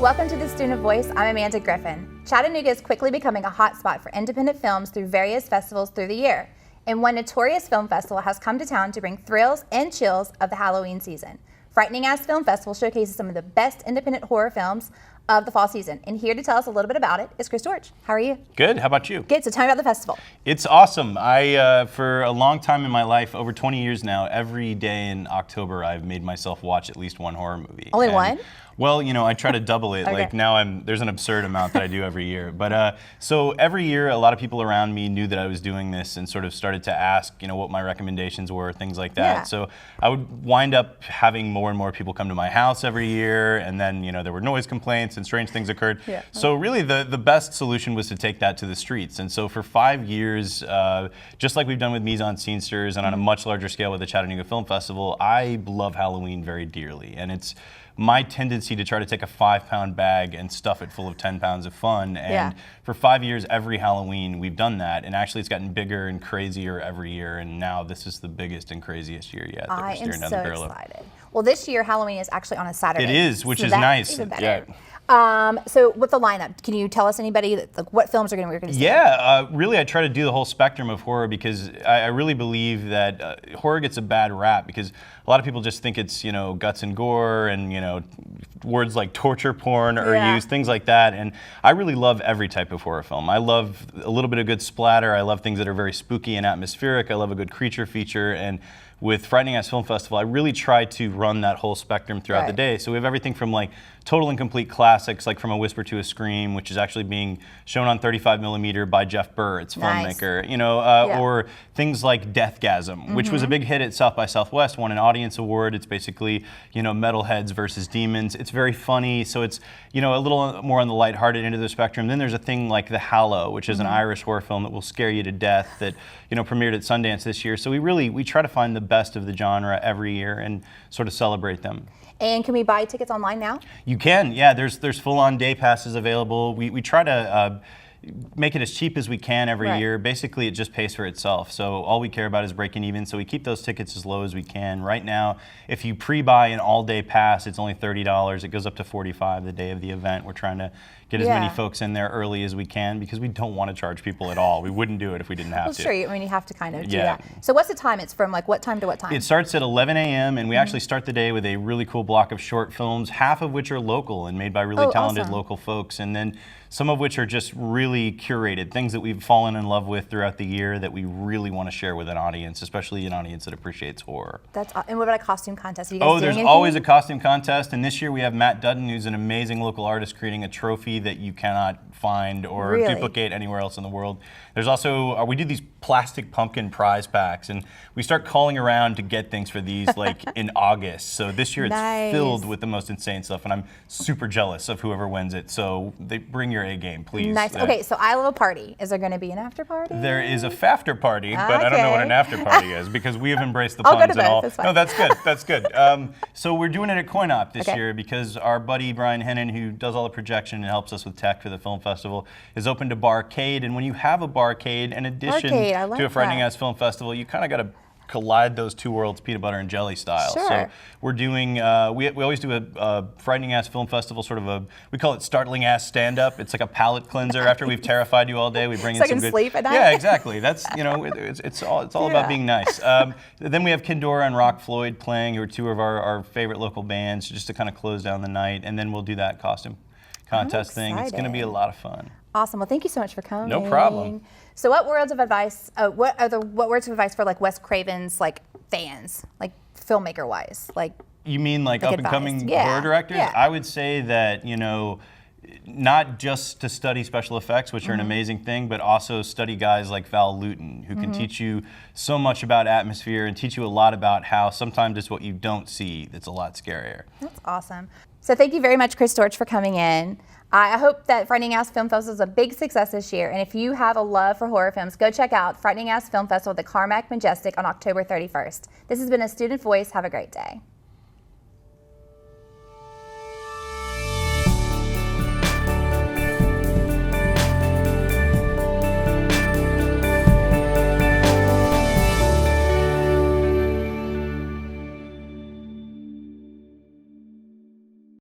Welcome to the Student Voice. I'm Amanda Griffin. Chattanooga is quickly becoming a hotspot for independent films through various festivals through the year. And one notorious film festival has come to town to bring thrills and chills of the Halloween season. Frightening Ass Film Festival showcases some of the best independent horror films of the fall season. And here to tell us a little bit about it is Chris Dortch. How are you? Good. How about you? Good. So tell me about the festival. It's awesome. For a long time in my life, over 20 years now, every day in October, I've made myself watch at least one horror movie. Only one? Well, you know, I try to double it. Okay. Like now there's an absurd amount that I do every year. But so every year, a lot of people around me knew that I was doing this and sort of started to ask, you know, what my recommendations were, things like that. Yeah. So I would wind up having more and more people come to my house every year. And then, you know, there were noise complaints and strange things occurred. Yeah. So really the best solution was to take that to the streets. And so for 5 years, just like we've done with Mise en Scenesters and on a much larger scale with the Chattanooga Film Festival, I love Halloween very dearly. And it's my tendency to try to take a 5-pound bag and stuff it full of 10 pounds of fun. And for 5 years, every Halloween, we've done that. And actually, it's gotten bigger and crazier every year. And now this is the biggest and craziest year yet that we're staring down the barrel of. I am so excited. Well, this year, Halloween is actually on a Saturday. It is, which so is that's nice. Even better. So with the lineup, can you tell us anybody, like, what films we're going to see? Yeah, really I try to do the whole spectrum of horror because I really believe that horror gets a bad rap because a lot of people just think it's, you know, guts and gore and, you know, words like torture porn are used, things like that. And I really love every type of horror film. I love a little bit of good splatter. I love things that are very spooky and atmospheric. I love a good creature feature. And with Frightening Ass Film Festival, I really try to run that whole spectrum throughout the day. So we have everything from like total and complete classics, like From a Whisper to a Scream, which is actually being shown on 35mm by Jeff Burr, its filmmaker, you know, or things like Deathgasm, which was a big hit at South by Southwest, won an audience award. It's basically, you know, metalheads versus demons. It's very funny, so it's, you know, a little more on the lighthearted end of the spectrum. Then there's a thing like The Hallow, which is an Irish horror film that will scare you to death that, you know, premiered at Sundance this year. So we try to find the best of the genre every year and sort of celebrate them. And can we buy tickets online now? You can, yeah. There's full-on day passes available. We try to make it as cheap as we can every year. Basically, it just pays for itself. So all we care about is breaking even. So we keep those tickets as low as we can. Right now, if you pre-buy an all-day pass, it's only $30. It goes up to $45 the day of the event. We're trying to get as many folks in there early as we can because we don't want to charge people at all. We wouldn't do it if we didn't have to. Sure. I mean, you have to kind of do that. So what's the time? It's from like what time to what time? It starts at 11 a.m. and we actually start the day with a really cool block of short films, half of which are local and made by really talented local folks, and then some of which are just really curated, things that we've fallen in love with throughout the year that we really want to share with an audience, especially an audience that appreciates horror. And what about a costume contest? Are you guys doing there's anything? Always a costume contest, and this year we have Matt Dutton, who's an amazing local artist, creating a trophy that you cannot find or duplicate anywhere else in the world. There's also, we do these plastic pumpkin prize packs, and we start calling around to get things for these like in August. So this year it's filled with the most insane stuff, and I'm super jealous of whoever wins it. So bring your A game, please. Nice. Okay, so I love a party. Is there going to be an after party? There is a fafter party, but I don't know what an after party is because we have embraced the puns and all. That's fine. No, that's good. That's good. So we're doing it at Coin Op this year because our buddy Brian Hennon, who does all the projection and helps us with tech for the film festival, is open to barcade. And when you have a barcade, in addition to a Frightening Ass Film Festival, you kind of got to collide those two worlds, peanut butter and jelly style. So we're doing, we always do a Frightening Ass Film Festival, sort of we call it Startling Ass Stand-Up. It's like a palate cleanser after we've terrified you all day. We bring in some good. Sleep at night? Yeah, exactly. That's, you know, it's all about being nice. Then we have Kindora and Rock Floyd playing, who are two of our favorite local bands, just to kind of close down the night. And then we'll do that costume contest thing. It's going to be a lot of fun. Awesome. Well, thank you so much for coming. No problem. So, what words of advice? What words of advice for like Wes Craven's like fans, like filmmaker wise, like? You mean like up and coming horror directors? Yeah. I would say that, you know, not just to study special effects, which are an amazing thing, but also study guys like Val Lewton, who can teach you so much about atmosphere and teach you a lot about how sometimes it's what you don't see that's a lot scarier. That's awesome. So thank you very much, Chris Dortch, for coming in. I hope that Frightening Ass Film Festival is a big success this year. And if you have a love for horror films, go check out Frightening Ass Film Festival at the Carmack Majestic on October 31st. This has been a Student Voice. Have a great day.